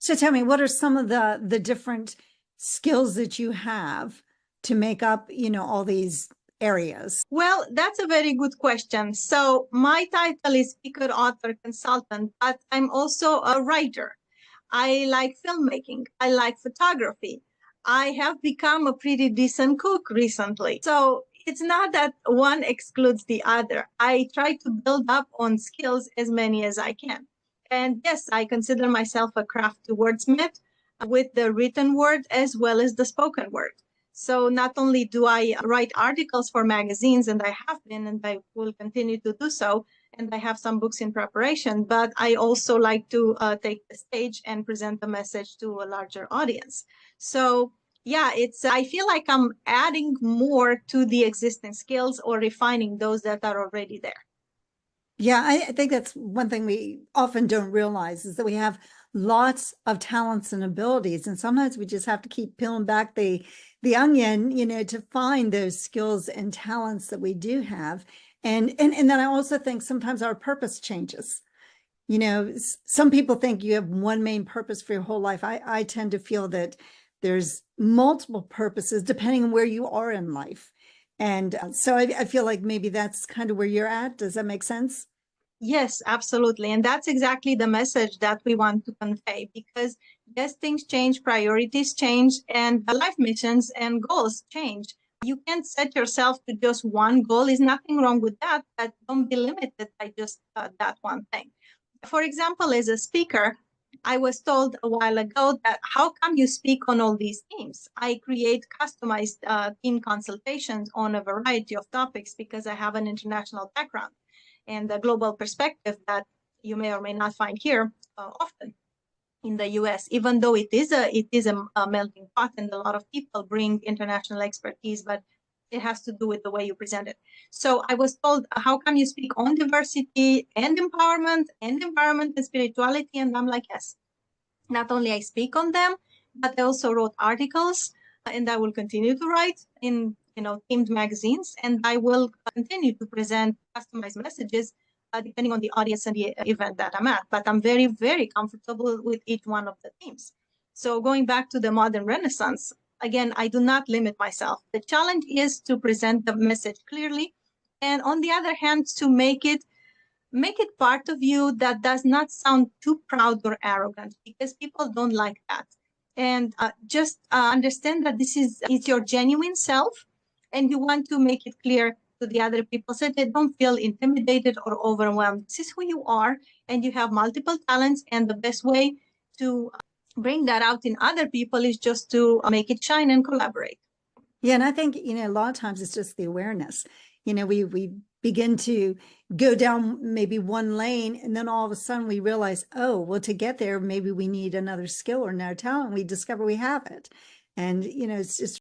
So tell me, what are some of the different skills that you have to make up, all these areas? Well, that's a very good question. So my title is speaker, author, consultant, but I'm also a writer. I like filmmaking. I like photography. I have become a pretty decent cook recently. So it's not that one excludes the other. I try to build up on skills as many as I can. And yes, I consider myself a crafty wordsmith with the written word as well as the spoken word. So not only do I write articles for magazines, and I have been, and I will continue to do so, and I have some books in preparation, but I also like to take the stage and present the message to a larger audience. So yeah, I feel like I'm adding more to the existing skills or refining those that are already there. Yeah, I think that's one thing we often don't realize is that we have lots of talents and abilities, and sometimes we just have to keep peeling back the onion, to find those skills and talents that we do have. And then I also think sometimes our purpose changes. Some people think you have one main purpose for your whole life. I tend to feel that there's multiple purposes depending on where you are in life. And so I feel like maybe that's kind of where you're at. Does that make sense? Yes, absolutely. And that's exactly the message that we want to convey because yes, things change, priorities change, and life missions and goals change. You can't set yourself to just one goal. There's nothing wrong with that, but don't be limited by just that one thing. For example, as a speaker, I was told a while ago that how come you speak on all these themes? I create customized theme consultations on a variety of topics because I have an international background and a global perspective that you may or may not find here often in the US, even though it is a melting pot and a lot of people bring international expertise, but it has to do with the way you present it. So I was told, how come you speak on diversity and empowerment and environment and spirituality? And I'm like, yes, not only I speak on them, but I also wrote articles and I will continue to write in themed magazines, and I will continue to present customized messages depending on the audience and the event that I'm at. But I'm very, very comfortable with each one of the themes. So going back to the modern Renaissance, again, I do not limit myself. The challenge is to present the message clearly, and on the other hand, to make it part of you that does not sound too proud or arrogant because people don't like that. And just understand that this is your genuine self, and you want to make it clear to the other people so they don't feel intimidated or overwhelmed. This is who you are, and you have multiple talents, and the best way to bring that out in other people is just to make it shine and collaborate. Yeah, and I think, a lot of times it's just the awareness. We begin to go down maybe one lane, and then all of a sudden we realize, oh, well, to get there, maybe we need another skill or another talent. We discover we have it. And, it's just